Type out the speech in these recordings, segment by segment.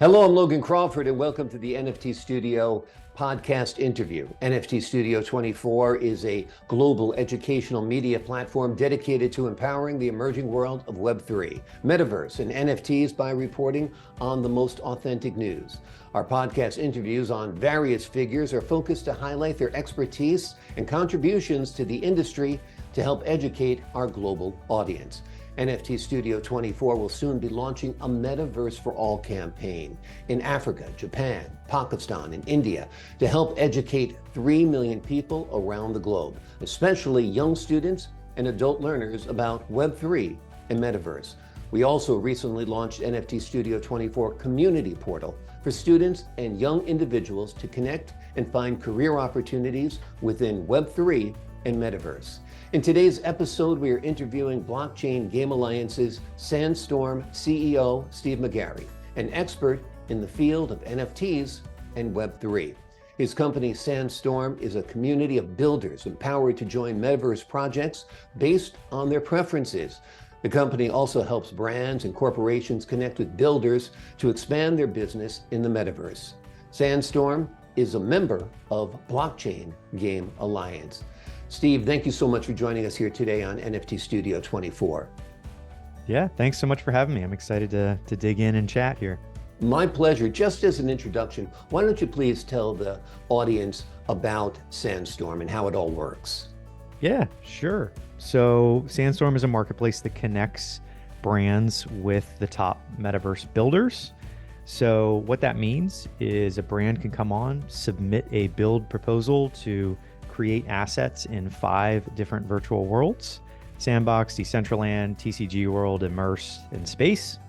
Hello, I'm Logan Crawford, and welcome to the NFT Studio podcast interview. NFT Studio 24 is a global educational media platform dedicated to empowering the emerging world of Web3, metaverse, and NFTs by reporting on the most authentic news. Our podcast interviews on various figures are focused to highlight their expertise and contributions to the industry to help educate our global audience. NFT Studio 24 will soon be launching a Metaverse for All campaign in Africa, Japan, Pakistan, and India to help educate 3 million people around the globe, especially young students and adult learners about Web3 and metaverse. We also recently launched NFT Studio 24 Community Portal for students and young individuals to connect and find career opportunities within Web3 and metaverse. In today's episode, we are interviewing Blockchain Game Alliance's Sandstorm CEO Steve McGarry, an expert in the field of NFTs and Web3. His company, Sandstorm, is a community of builders empowered to join metaverse projects based on their preferences. The company also helps brands and corporations connect with builders to expand their business in the metaverse. Sandstorm is a member of Blockchain Game Alliance. Steve, thank you so much for joining us here today on NFT Studio 24. Yeah, thanks so much for having me. I'm excited to dig in and chat here. My pleasure. Just as an introduction, why don't you please tell the audience about Sandstorm and how it all works? Yeah, sure. So Sandstorm is a marketplace that connects brands with the top metaverse builders. So what that means is a brand can come on, submit a build proposal to create assets in 5 different virtual worlds: Sandbox, Decentraland, TCG World, Immerse, and Space.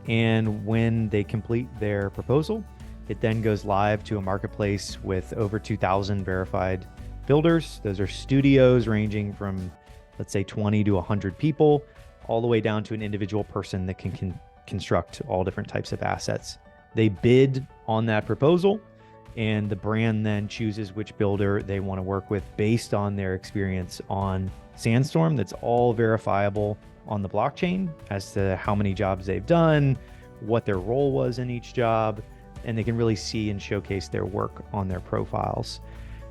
And when they complete their proposal, it then goes live to a marketplace with over 2,000 verified builders. Those are studios ranging from, let's say, 20 to 100 people, all the way down to an individual person that can construct all different types of assets. They bid on that proposal, and the brand then chooses which builder they want to work with based on their experience on Sandstorm. That's all verifiable on the blockchain as to how many jobs they've done, what their role was in each job, and they can really see and showcase their work on their profiles.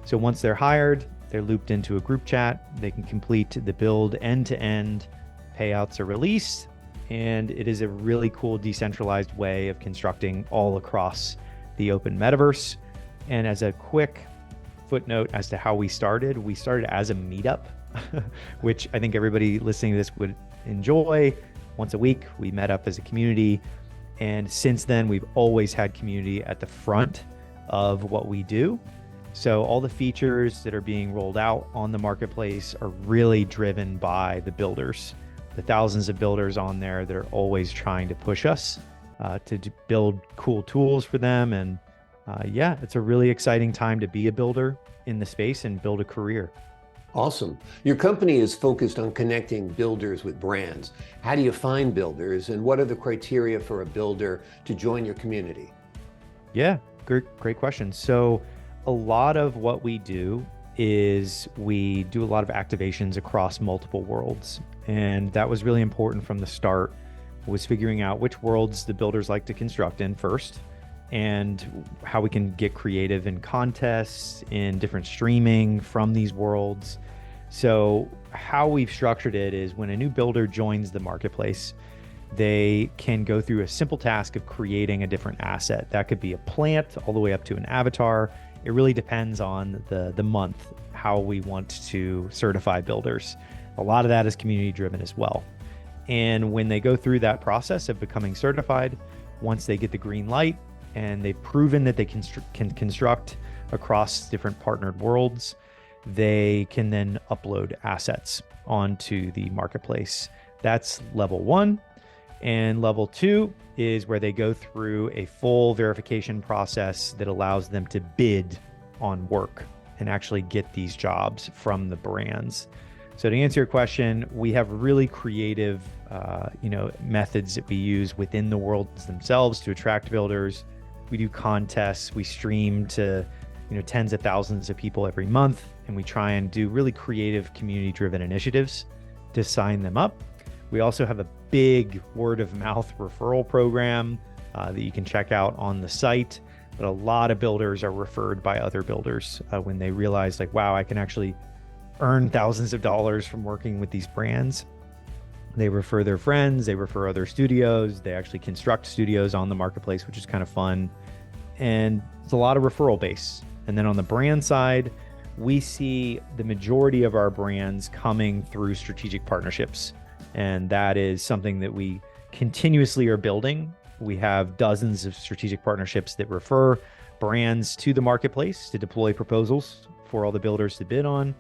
So once they're hired, they're looped into a group chat. They can complete the build end to end. Payouts are released, and it is a really cool decentralized way of constructing all across the open metaverse. And as a quick footnote as to how we started as a meetup, which I think everybody listening to this would enjoy. Once a week, we met up as a community. And since then, we've always had community at the front of what we do. So all the features that are being rolled out on the marketplace are really driven by the builders, the thousands of builders on there that are always trying to push us to build cool tools for them. And yeah, it's a really exciting time to be a builder in the space and build a career. Awesome. Your company is focused on connecting builders with brands. How do you find builders, and what are the criteria for a builder to join your community? Yeah, great question. So a lot of what we do is we do a lot of activations across multiple worlds. And that was really important from the start, was figuring out which worlds the builders like to construct in first, and how we can get creative in contests, in different streaming from these worlds. So how we've structured it is when a new builder joins the marketplace, they can go through a simple task of creating a different asset. That could be a plant all the way up to an avatar. It really depends on the month, how we want to certify builders. A lot of that is community driven as well. And when they go through that process of becoming certified, once they get the green light, and they've proven that they can construct across different partnered worlds, they can then upload assets onto the marketplace. That's level 1. And level 2 is where they go through a full verification process that allows them to bid on work and actually get these jobs from the brands. So to answer your question, we have really creative methods that we use within the worlds themselves to attract builders. We do contests, we stream to tens of thousands of people every month, and we try and do really creative community-driven initiatives to sign them up. We also have a big word of mouth referral program that you can check out on the site. But a lot of builders are referred by other builders when they realize like, wow, I can actually earn thousands of dollars from working with these brands. They refer their friends, they refer other studios, they actually construct studios on the marketplace, which is kind of fun. And it's a lot of referral base. And then on the brand side, we see the majority of our brands coming through strategic partnerships. And that is something that we continuously are building. We have dozens of strategic partnerships that refer brands to the marketplace to deploy proposals for all the builders to bid on.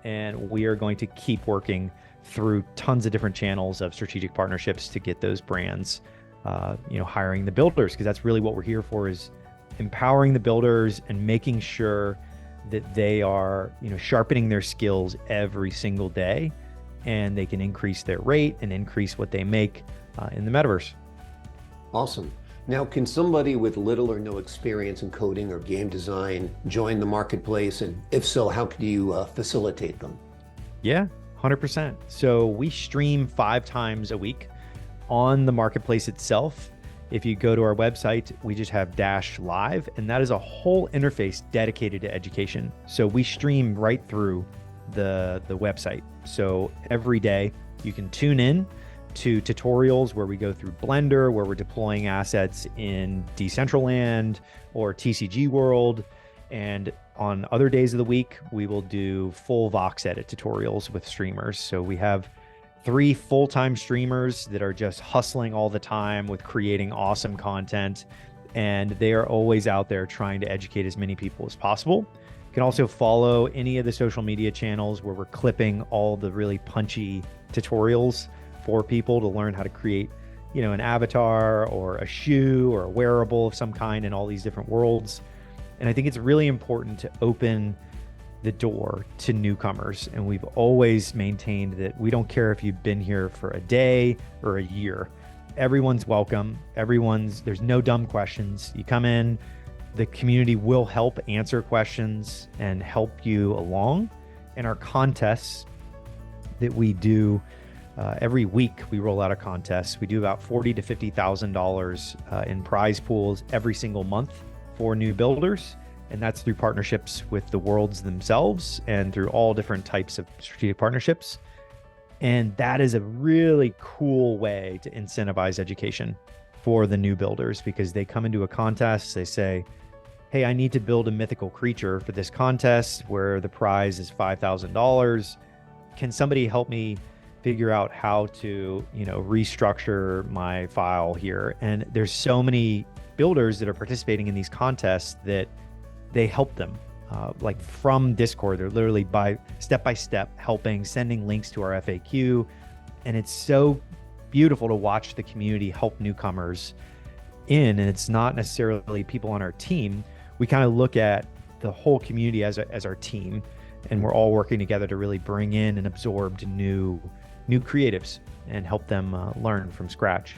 And we are going to keep working through tons of different channels of strategic partnerships to get those brands, hiring the builders, because that's really what we're here for, is empowering the builders and making sure that they are, sharpening their skills every single day, and they can increase their rate and increase what they make in the metaverse. Awesome. Now, can somebody with little or no experience in coding or game design join the marketplace? And if so, how can you facilitate them? Yeah, 100%. So we stream 5 times a week on the marketplace itself. If you go to our website, we just have Dash Live, and that is a whole interface dedicated to education. So we stream right through the website. So every day you can tune in to tutorials where we go through Blender, where we're deploying assets in Decentraland or TCG World. And on other days of the week, we will do full Vox Edit tutorials with streamers. So we have 3 full-time streamers that are just hustling all the time with creating awesome content. And they are always out there trying to educate as many people as possible. You can also follow any of the social media channels where we're clipping all the really punchy tutorials for people to learn how to create, an avatar or a shoe or a wearable of some kind in all these different worlds. And I think it's really important to open the door to newcomers. And we've always maintained that we don't care if you've been here for a day or a year. Everyone's welcome. There's no dumb questions. You come in, the community will help answer questions and help you along. And our contests that we do, every week we roll out a contest. We do about $40,000 to $50,000 in prize pools every single month for new builders. And that's through partnerships with the worlds themselves and through all different types of strategic partnerships. And that is a really cool way to incentivize education for the new builders, because they come into a contest, they say, hey, I need to build a mythical creature for this contest where the prize is $5,000. Can somebody help me figure out how to, restructure my file here? And there's so many builders that are participating in these contests that they help them, like from Discord. They're literally by step helping, sending links to our FAQ. And it's so beautiful to watch the community help newcomers in. And it's not necessarily people on our team. We kind of look at the whole community as our team, and we're all working together to really bring in and absorb new creatives and help them learn from scratch.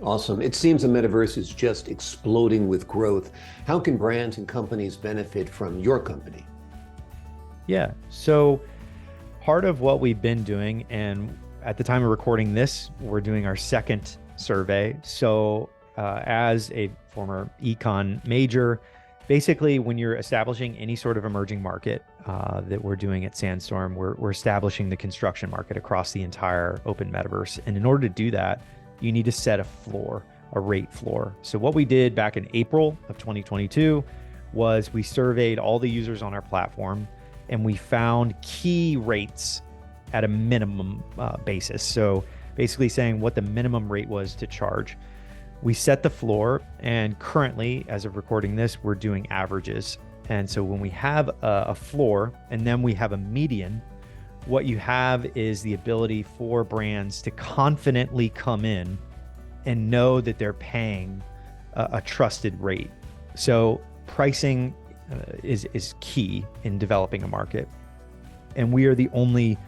Awesome. It seems the metaverse is just exploding with growth. How can brands and companies benefit from your company? Yeah. So part of what we've been doing, and at the time of recording this, we're doing our second survey. So as a former econ major, basically when you're establishing any sort of emerging market that we're doing at Sandstorm, we're establishing the construction market across the entire open metaverse. And in order to do that, you need to set a rate floor. So what we did back in April of 2022 was we surveyed all the users on our platform, and we found key rates at a minimum basis. So basically saying what the minimum rate was to charge. We set the floor, and currently, as of recording this, we're doing averages. And so when we have a floor and then we have a median, what you have is the ability for brands to confidently come in and know that they're paying a trusted rate. So pricing is key in developing a market. And we are the only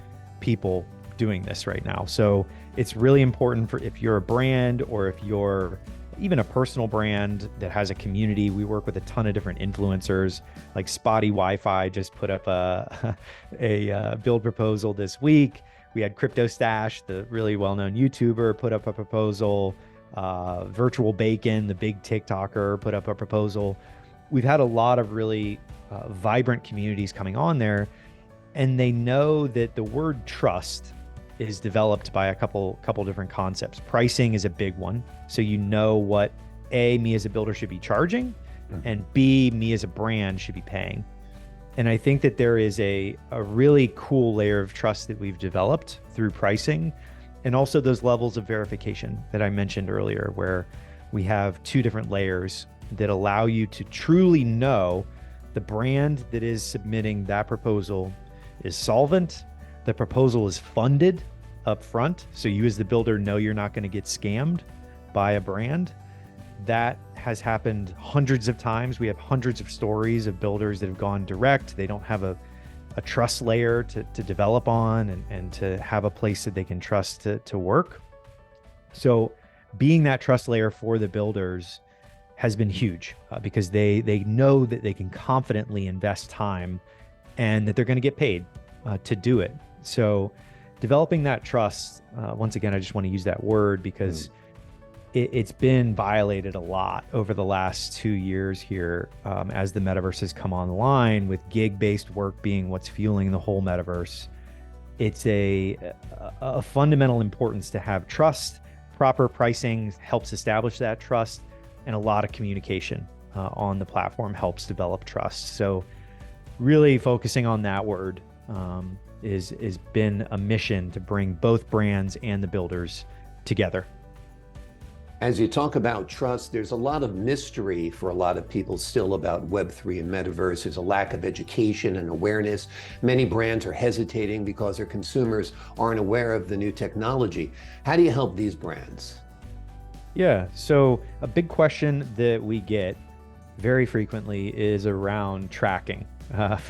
people doing this right now. So it's really important for if you're a brand or if you're even a personal brand that has a community. We work with a ton of different influencers, like Spotty Wi-Fi just put up a build proposal this week. We had Crypto Stash, the really well-known YouTuber, put up a proposal. Virtual Bacon, the big TikToker, put up a proposal. We've had a lot of really vibrant communities coming on there, and they know that the word trust is developed by a couple different concepts. Pricing is a big one. So you know what A, me as a builder should be charging, and B, me as a brand should be paying. And I think that there is a really cool layer of trust that we've developed through pricing, and also those levels of verification that I mentioned earlier, where we have two different layers that allow you to truly know the brand that is submitting that proposal is solvent, the proposal is funded up front, so you as the builder know you're not going to get scammed by a brand. That has happened hundreds of times. We have hundreds of stories of builders that have gone direct. They don't have a trust layer to develop on and to have a place that they can trust to work. So being that trust layer for the builders has been huge because they know that they can confidently invest time and that they're going to get paid to do it. So developing that trust, once again, I just want to use that word because it's been violated a lot over the last 2 years here as the metaverse has come online, with gig-based work being what's fueling the whole metaverse. It's a fundamental importance to have trust. Proper pricing helps establish that trust, and a lot of communication on the platform helps develop trust. So really focusing on that word is been a mission to bring both brands and the builders together. As you talk about trust, there's a lot of mystery for a lot of people still about Web3 and metaverse. There's a lack of education and awareness. Many brands are hesitating because their consumers aren't aware of the new technology. How do you help these brands? Yeah, so a big question that we get very frequently is around tracking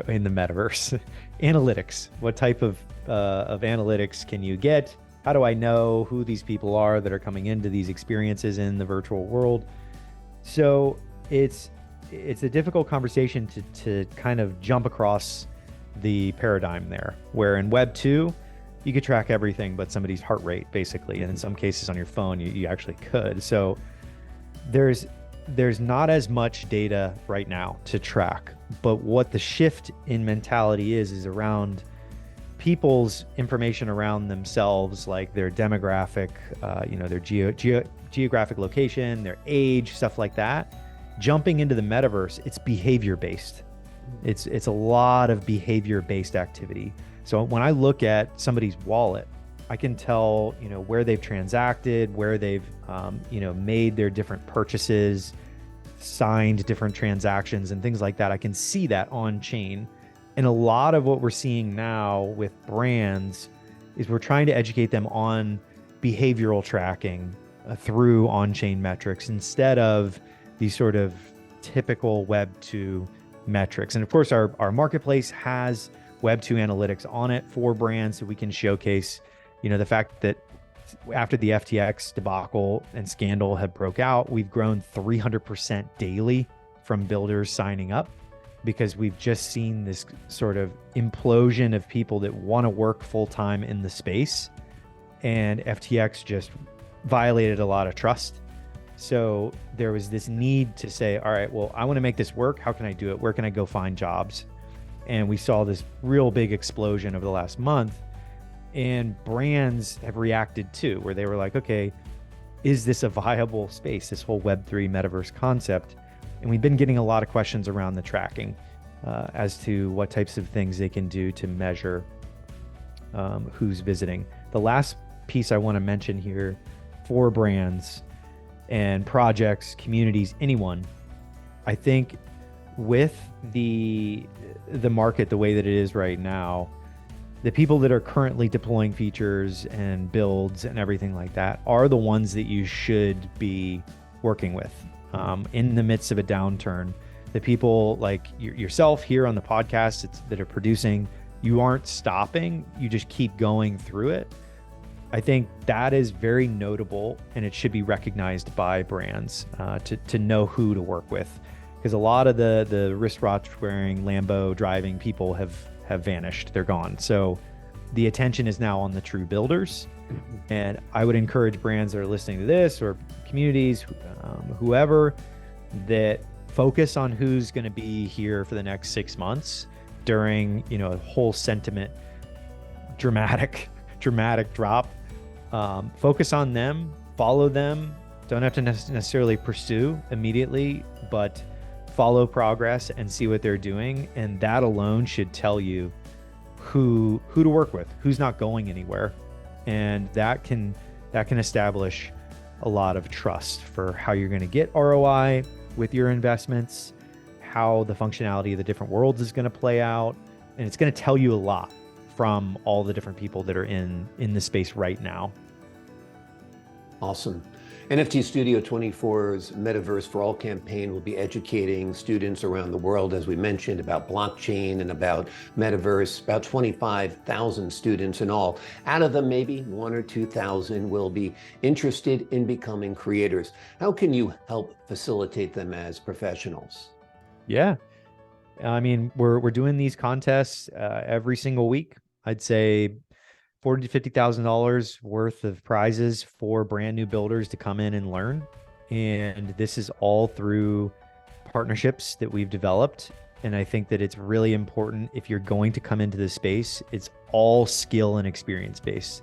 in the metaverse. Analytics, what type of analytics can you get? How do I know who these people are that are coming into these experiences in the virtual world? So it's a difficult conversation to kind of jump across the paradigm there, where in Web 2, you could track everything but somebody's heart rate, basically. And in some cases on your phone, you actually could. So there's not as much data right now to track. But what the shift in mentality is around people's information around themselves, like their demographic, their geographic location, their age, stuff like that. Jumping into the metaverse, it's behavior-based. It's a lot of behavior-based activity. So when I look at somebody's wallet, I can tell, where they've transacted, where they've, made their different purchases, signed different transactions and things like that. I can see that on chain. And a lot of what we're seeing now with brands is we're trying to educate them on behavioral tracking through on-chain metrics instead of these sort of typical Web 2 metrics. And of course, our marketplace has Web 2 analytics on it for brands, so we can showcase, the fact that after the FTX debacle and scandal have broke out, we've grown 300% daily from builders signing up, because we've just seen this sort of implosion of people that want to work full-time in the space, and FTX just violated a lot of trust. So there was this need to say, all right, well, I want to make this work. How can I do it? Where can I go find jobs? And we saw this real big explosion over the last month, and brands have reacted too, where they were like, okay, is this a viable space, this whole Web3 metaverse concept? And we've been getting a lot of questions around the tracking as to what types of things they can do to measure who's visiting. The last piece I want to mention here for brands and projects, communities, anyone, I think with the market the way that it is right now, the people that are currently deploying features and builds and everything like that are the ones that you should be working with. In the midst of a downturn, the people like yourself here on the podcast that are producing, you aren't stopping, you just keep going through it. I think that is very notable, and it should be recognized by brands to know who to work with, because a lot of the wristwatch wearing, Lambo driving people have vanished. They're gone. So the attention is now on the true builders. And I would encourage brands that are listening to this, or communities, whoever, that focus on who's going to be here for the next 6 months during, a whole sentiment dramatic drop. Focus on them, follow them. Don't have to necessarily pursue immediately, but follow progress and see what they're doing. And that alone should tell you who to work with, who's not going anywhere. And that can establish a lot of trust for how you're going to get ROI with your investments, how the functionality of the different worlds is going to play out. And it's going to tell you a lot from all the different people that are in the space right now. Awesome. NFT Studio 24's Metaverse for All campaign will be educating students around the world, as we mentioned, about blockchain and about metaverse. About 25,000 students in all. Out of them, maybe 1,000 or 2,000 will be interested in becoming creators. How can you help facilitate them as professionals? Yeah. I mean, we're doing these contests every single week. I'd say $40,000 to $50,000 worth of prizes for brand new builders to come in and learn. And this is all through partnerships that we've developed. And I think that it's really important, if you're going to come into this space, it's all skill and experience based.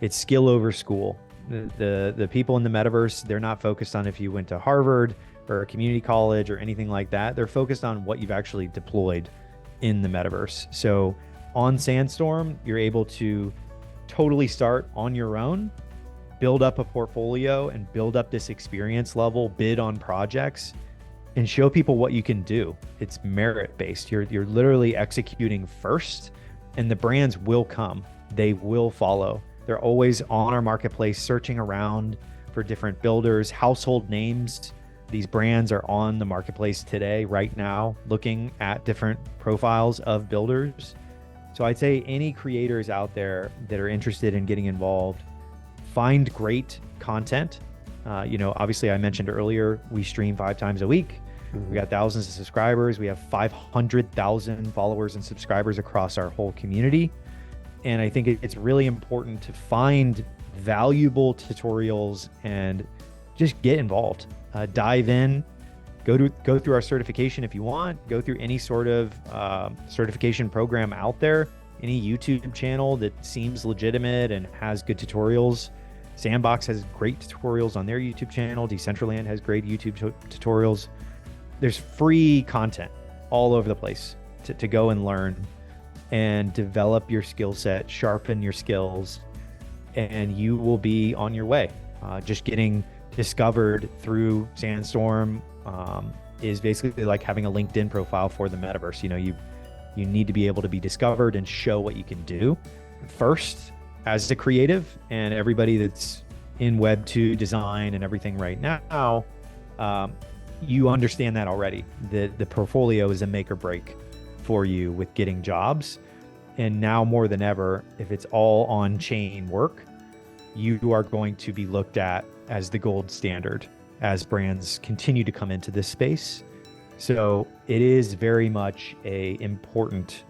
It's skill over school. The people in the metaverse, they're not focused on if you went to Harvard or a community college or anything like that. They're focused on what you've actually deployed in the metaverse. So on Sandstorm, you're able to totally start on your own, build up a portfolio and build up this experience level, bid on projects and show people what you can do. It's merit based. You're literally executing first, and the brands will come. They will follow. They're always on our marketplace searching around for different builders, household names. These brands are on the marketplace today, right now, looking at different profiles of builders. So I'd say any creators out there that are interested in getting involved, find great content. Obviously I mentioned earlier, we stream 5 times a week. We got thousands of subscribers. We have 500,000 followers and subscribers across our whole community. And I think it's really important to find valuable tutorials and just get involved, dive in. Go through our certification if you want. Go through any sort of certification program out there, any YouTube channel that seems legitimate and has good tutorials. Sandbox has great tutorials on their YouTube channel. Decentraland has great YouTube tutorials. There's free content all over the place to go and learn and develop your skill set, sharpen your skills, and you will be on your way. Just getting discovered through Sandstorm is basically like having a LinkedIn profile for the metaverse. You need to be able to be discovered and show what you can do first as a creative. And everybody that's in Web2 design and everything right now, you understand that already. The portfolio is a make or break for you with getting jobs. And now more than ever, if it's all on chain work, you are going to be looked at as the gold standard as brands continue to come into this space. So it is very much a important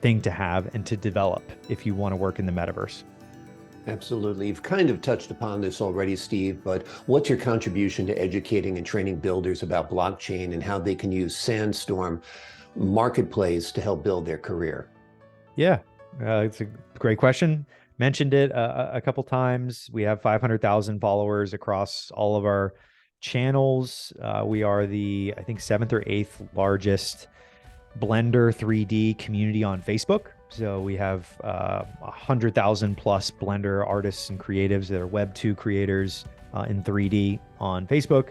thing to have and to develop if you want to work in the metaverse. Absolutely. You've kind of touched upon this already, Steve, but what's your contribution to educating and training builders about blockchain and how they can use Sandstorm marketplace to help build their career? Yeah, it's a great question. Mentioned it a couple times. We have 500,000 followers across all of our channels. We are the, I think, 7th or 8th largest Blender 3D community on Facebook. So we have 100,000 plus Blender artists and creatives that are Web2 creators in 3D on Facebook.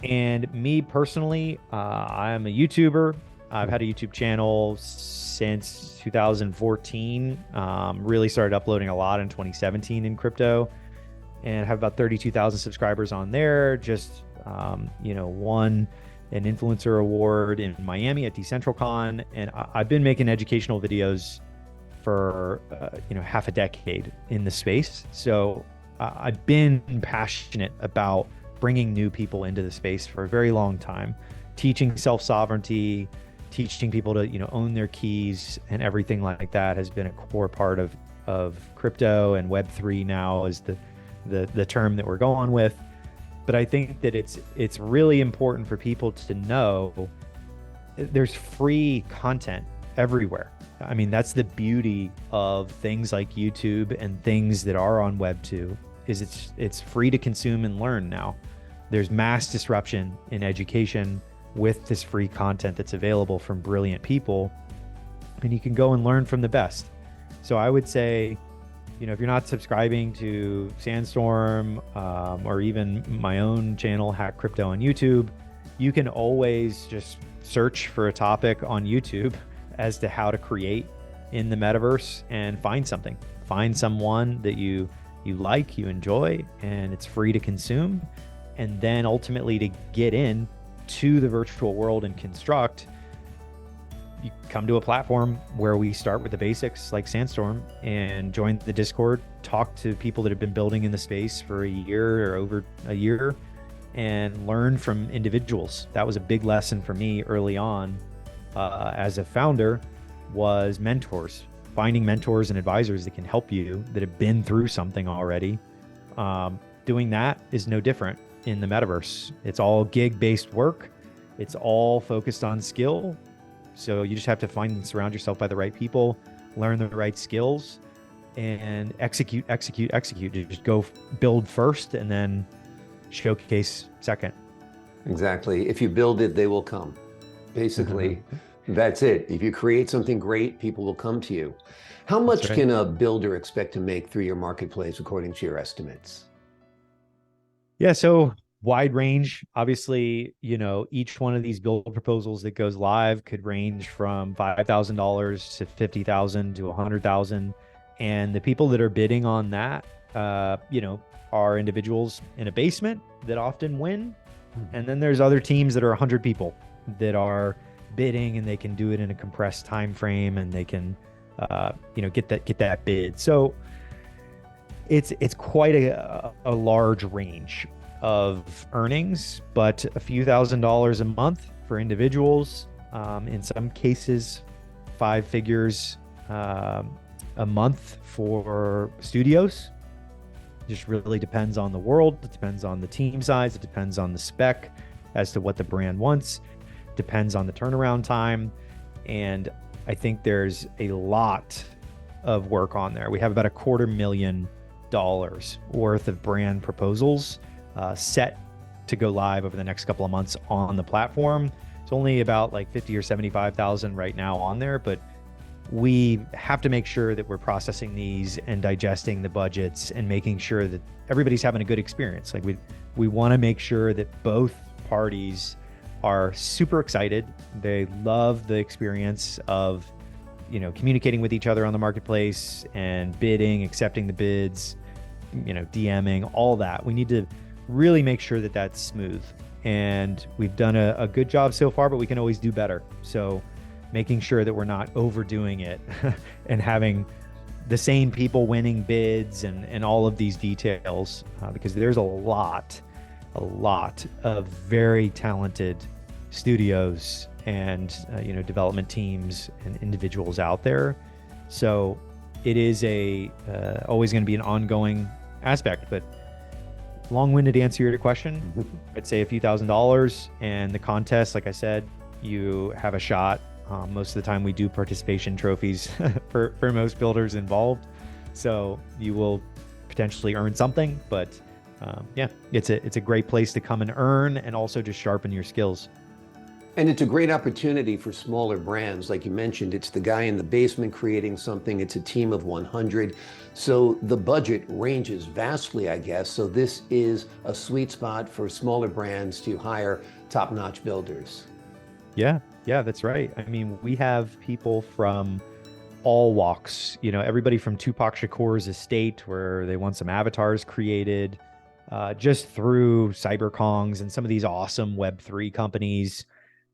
And me personally, I am a YouTuber. I've had a YouTube channel since 2014. Really started uploading a lot in 2017 in crypto, and have about 32,000 subscribers on there. Just won an influencer award in Miami at DecentralCon, and I've been making educational videos for half a decade in the space. So I've been passionate about bringing new people into the space for a very long time, teaching self-sovereignty, teaching people to, own their keys and everything like that has been a core part of crypto, and Web3 now is the term that we're going with. But I think that it's really important for people to know there's free content everywhere. I mean, that's the beauty of things like YouTube and things that are on Web2 is it's free to consume and learn now. There's mass disruption in education with this free content that's available from brilliant people, and you can go and learn from the best. So I would say, if you're not subscribing to Sandstorm or even my own channel, Hack Crypto on YouTube, you can always just search for a topic on YouTube as to how to create in the metaverse and find someone that you like, you enjoy, and it's free to consume. And then ultimately to get in to the virtual world and construct, you come to a platform where we start with the basics like Sandstorm and join the Discord, talk to people that have been building in the space for a year or over a year, and learn from individuals. That was a big lesson for me early on as a founder, was mentors, finding mentors and advisors that can help you that have been through something already. Doing that is no different in the metaverse. It's all gig-based work. It's all focused on skill. So you just have to find and surround yourself by the right people, learn the right skills, and execute. Just go build first and then showcase second. Exactly. If you build it, they will come. Basically, that's it. If you create something great, people will come to you. How much can a builder expect to make through your marketplace according to your estimates? Yeah, so wide range. Obviously, each one of these build proposals that goes live could range from $5,000 to $50,000 to $100,000. And the people that are bidding on that, are individuals in a basement that often win. And then there's other teams that are 100 people that are bidding, and they can do it in a compressed time frame, and they can, get that bid. So it's quite a large range of earnings, but a few $1,000s a month for individuals. In some cases, 5 figures a month for studios. Just really depends on the world. It depends on the team size. It depends on the spec as to what the brand wants. Depends on the turnaround time. And I think there's a lot of work on there. We have about $250,000 worth of brand proposals set to go live over the next couple of months on the platform. It's only about like 50 or 75,000 right now on there, but we have to make sure that we're processing these and digesting the budgets and making sure that everybody's having a good experience. Like we want to make sure that both parties are super excited. They love the experience of, communicating with each other on the marketplace and bidding, accepting the bids, DMing, all that. We need to really make sure that that's smooth. And we've done a good job so far, but we can always do better. So making sure that we're not overdoing it and having the same people winning bids and all of these details, because there's a lot of very talented studios and development teams and individuals out there. So it is always going to be an ongoing aspect. But long-winded answer to your question, I'd say a few $1,000s, and the contest, like I said, you have a shot. Most of the time we do participation trophies for most builders involved. So you will potentially earn something, but it's a great place to come and earn and also just sharpen your skills. And it's a great opportunity for smaller brands. Like you mentioned, it's the guy in the basement creating something. It's a team of 100. So the budget ranges vastly, I guess. So this is a sweet spot for smaller brands to hire top-notch builders. Yeah, that's right. I mean, we have people from all walks, everybody from Tupac Shakur's estate, where they want some avatars created, just through CyberKongs and some of these awesome Web3 companies.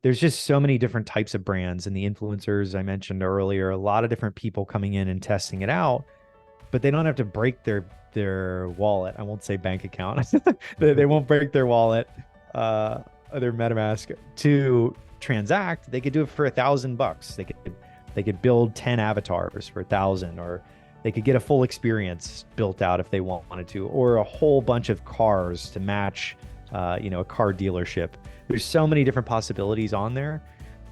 There's just so many different types of brands, and the influencers I mentioned earlier, a lot of different people coming in and testing it out, but they don't have to break their wallet. I won't say bank account. They won't break their wallet, their MetaMask, to transact, they could do it for $1,000. They could build 10 avatars for 1,000, or they could get a full experience built out if they wanted to, or a whole bunch of cars to match, a car dealership. There's so many different possibilities on there,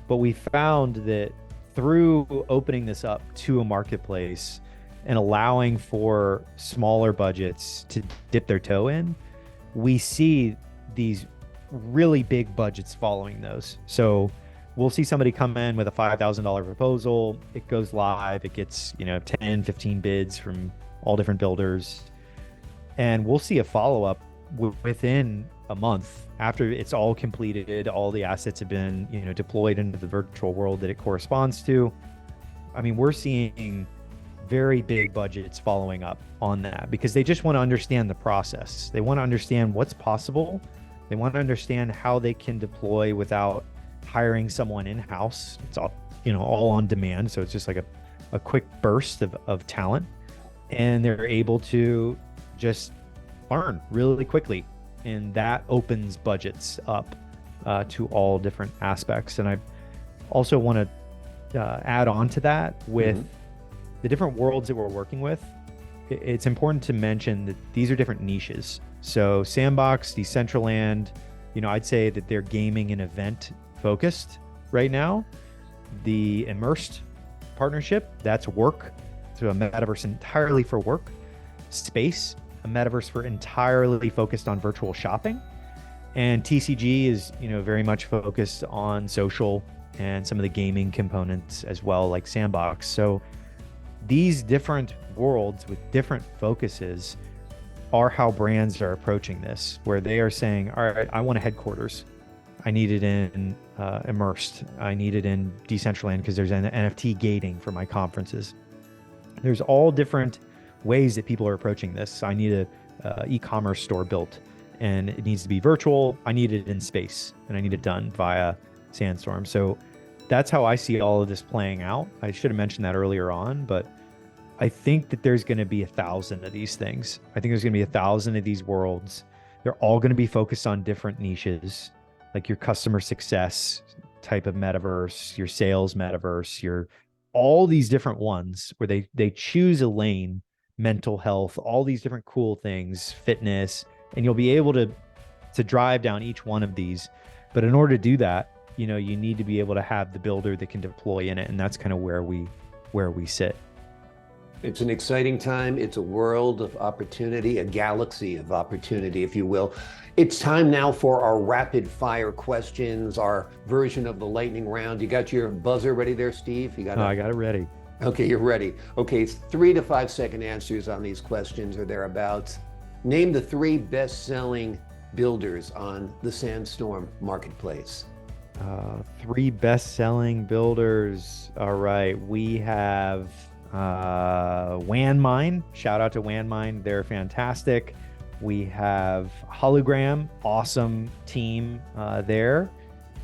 but we found that through opening this up to a marketplace and allowing for smaller budgets to dip their toe in, we see these really big budgets following those. So we'll see somebody come in with a $5,000 proposal. It goes live. It gets, 10, 15 bids from all different builders. And we'll see a follow-up within a month after it's all completed. All the assets have been, deployed into the virtual world that it corresponds to. I mean, we're seeing very big budgets following up on that because they just want to understand the process. They want to understand what's possible. They want to understand how they can deploy without hiring someone in-house. It's all on demand. So it's just like a quick burst of talent, and they're able to just learn really quickly. And that opens budgets up to all different aspects. And I also want to add on to that with the different worlds that we're working with. It's important to mention that these are different niches. So Sandbox, Decentraland, I'd say that they're gaming and event focused right now. The Immersed partnership, that's work. So a metaverse entirely for work. Space, a metaverse for entirely focused on virtual shopping. And TCG is, very much focused on social and some of the gaming components as well, like Sandbox. So these different worlds with different focuses are how brands are approaching this, where they are saying, all right, I want a headquarters. I need it in Immersed. I need it in Decentraland because there's an NFT gating for my conferences. There's all different ways that people are approaching this. I need a e-commerce store built and it needs to be virtual. I need it in space and I need it done via Sandstorm. So that's how I see all of this playing out. I should have mentioned that earlier on, but I think that there's going to be 1,000 of these things. I think there's going to be 1,000 of these worlds. They're all going to be focused on different niches, like your customer success type of metaverse, your sales metaverse, your all these different ones where they choose a lane, mental health, all these different cool things, fitness, and you'll be able to drive down each one of these. But in order to do that, you need to be able to have the builder that can deploy in it, and that's kind of where we sit. It's an exciting time. It's a world of opportunity, a galaxy of opportunity, if you will. It's time now for our rapid fire questions, our version of the lightning round. You got your buzzer ready there, Steve? I got it ready. Okay, you're ready. Okay, 3 to 5 second answers on these questions or thereabouts. Name the 3 best-selling builders on the Sandstorm marketplace. 3 best-selling builders. All right, we have WanMine. Shout out to WanMine. They're fantastic. We have Hologram, awesome team there.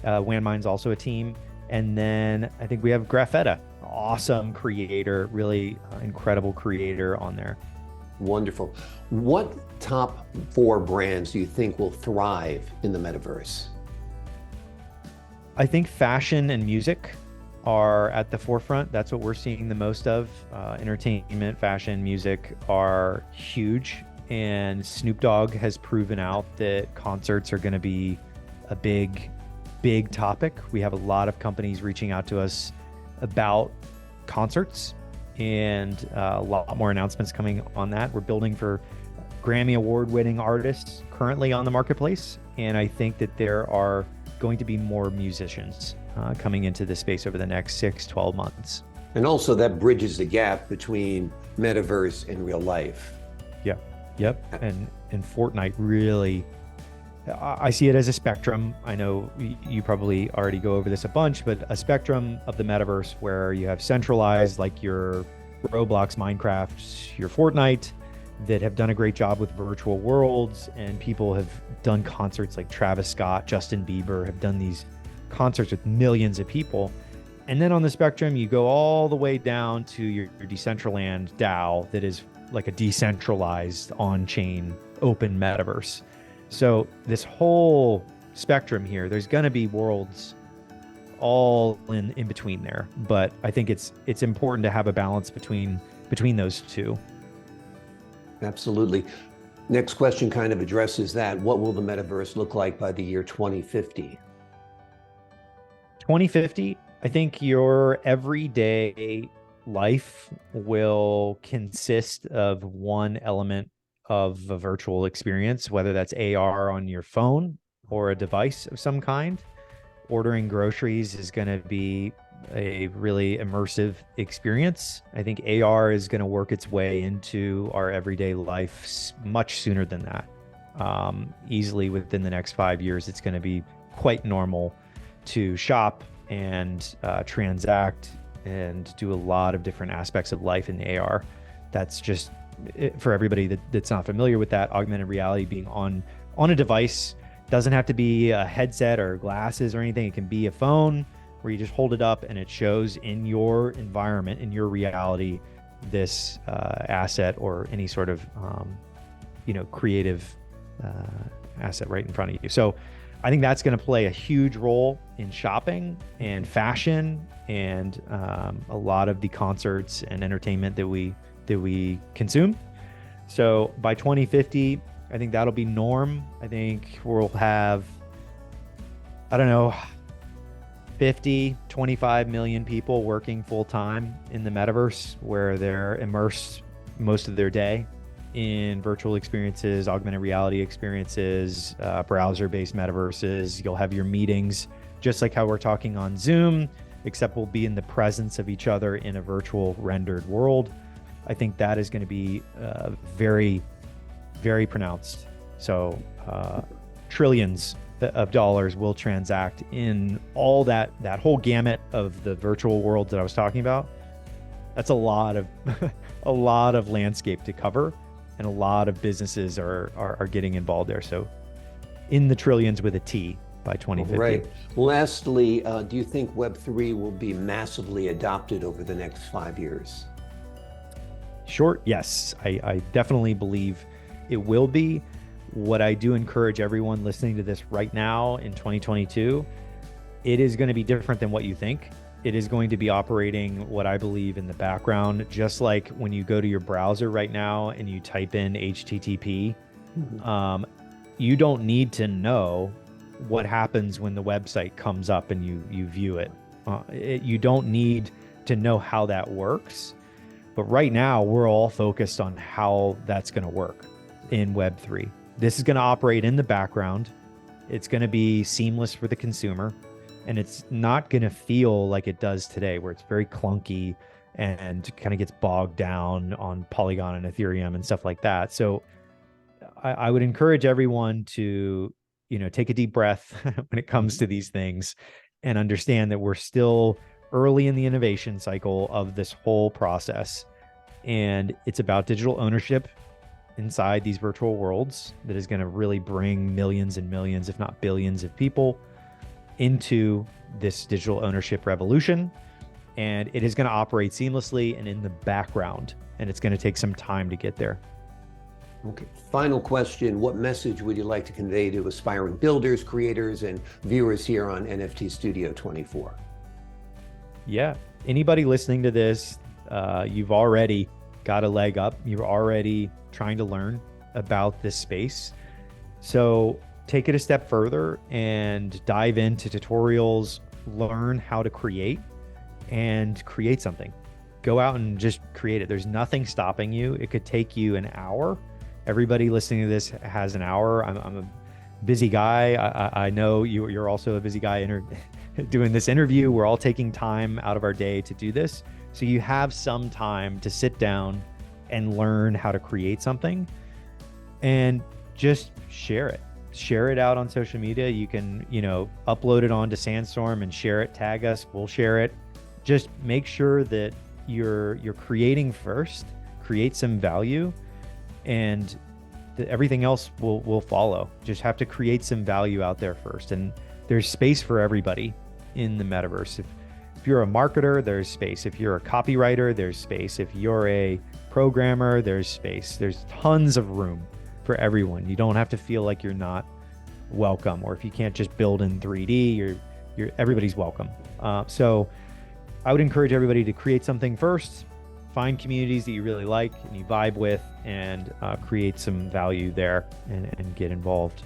WanMine's also a team. And then I think we have Graphetta, awesome creator, really incredible creator on there. Wonderful. What top 4 brands do you think will thrive in the metaverse? I think fashion and music are at the forefront. That's what we're seeing the most of. Entertainment, fashion, music are huge. And Snoop Dogg has proven out that concerts are going to be a big topic. We have a lot of companies reaching out to us about concerts and a lot more announcements coming on that. We're building for Grammy award-winning artists currently on the marketplace. And I think that there are going to be more musicians coming into this space over the next 6-12 months. And also that bridges the gap between metaverse and real life. Yep. And Fortnite really, I see it as a spectrum. I know you probably already go over this a bunch, but a spectrum of the metaverse where you have centralized, like your Roblox, Minecraft, your Fortnite, that have done a great job with virtual worlds, and people have done concerts like Travis Scott, Justin Bieber have done these concerts with millions of people. And then on the spectrum, you go all the way down to your Decentraland DAO that is like a decentralized on-chain open metaverse. So this whole spectrum here, there's going to be worlds all in between there. But I think it's important to have a balance between those two. Absolutely. Next question kind of addresses that. What will the metaverse look like by the year 2050? 2050, I think your everyday life will consist of one element of a virtual experience, whether that's AR on your phone or a device of some kind. Ordering groceries is going to be a really immersive experience. I think AR is going to work its way into our everyday life much sooner than that. Easily within the next 5 years, it's going to be quite normal to shop and transact and do a lot of different aspects of life in AR. That's just, for everybody that's not familiar with that, augmented reality being on a device. Doesn't have to be a headset or glasses or anything. It can be a phone where you just hold it up and it shows in your environment, in your reality, this asset or any sort of creative asset right in front of you. So I think that's going to play a huge role in shopping and fashion and a lot of the concerts and entertainment that we consume. So by 2050, I think that'll be norm. I think we'll have, 25 million people working full time in the metaverse, where they're immersed most of their day in virtual experiences, augmented reality experiences, browser-based metaverses. You'll have your meetings just like how we're talking on Zoom, except we'll be in the presence of each other in a virtual rendered world. I think that is going to be very, very pronounced. So trillions of dollars will transact in all that whole gamut of the virtual world that I was talking about. That's a lot of a lot of landscape to cover, and a lot of businesses are getting involved there. So in the trillions with a T by 2050. Right. Lastly, do you think Web3 will be massively adopted over the next 5 years? Short, yes. I definitely believe it will be. What I do encourage everyone listening to this right now in 2022, it is going to be different than what you think. It is going to be operating, what I believe, in the background, just like when you go to your browser right now and you type in HTTP, you don't need to know what happens when the website comes up and you view it. You don't need to know how that works. But right now, we're all focused on how that's going to work in Web3. This is going to operate in the background. It's going to be seamless for the consumer, and it's not going to feel like it does today, where it's very clunky and kind of gets bogged down on Polygon and Ethereum and stuff like that. So I would encourage everyone to, take a deep breath when it comes to these things and understand that we're still early in the innovation cycle of this whole process. And it's about digital ownership inside these virtual worlds that is going to really bring millions and millions, if not billions, of people into this digital ownership revolution. And it is going to operate seamlessly and in the background, and it's going to take some time to get there. Okay. Final question. What message would you like to convey to aspiring builders, creators, and viewers here on NFT Studio 24? Yeah. Anybody listening to this, you've already got a leg up. You're already trying to learn about this space. So take it a step further and dive into tutorials, learn how to create and create something. Go out and just create it. There's nothing stopping you. It could take you an hour. Everybody listening to this has an hour. I'm a busy guy. I know you're also a busy guy doing this interview. We're all taking time out of our day to do this. So you have some time to sit down and learn how to create something and just share it. Share it out on social media. You can, upload it onto Sandstorm and share it, tag us, we'll share it. Just make sure that you're creating first, create some value, and everything else will follow. Just have to create some value out there first. And there's space for everybody in the metaverse. If you're a marketer, there's space. If you're a copywriter, there's space. If you're a programmer, there's space. There's tons of room for everyone. You don't have to feel like you're not welcome, or if you can't just build in 3D, everybody's welcome. So I would encourage everybody to create something first, find communities that you really like and you vibe with, and create some value there and get involved.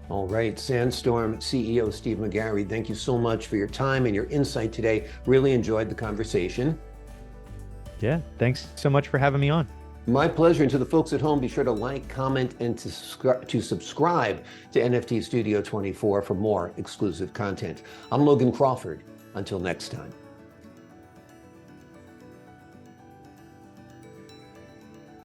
All right, Sandstorm CEO Steve McGarry, thank you so much for your time and your insight today. Really enjoyed the conversation. Yeah, thanks so much for having me on. My pleasure. And to the folks at home, be sure to like, comment, and to subscribe to NFT Studio 24 for more exclusive content. I'm Logan Crawford. Until next time.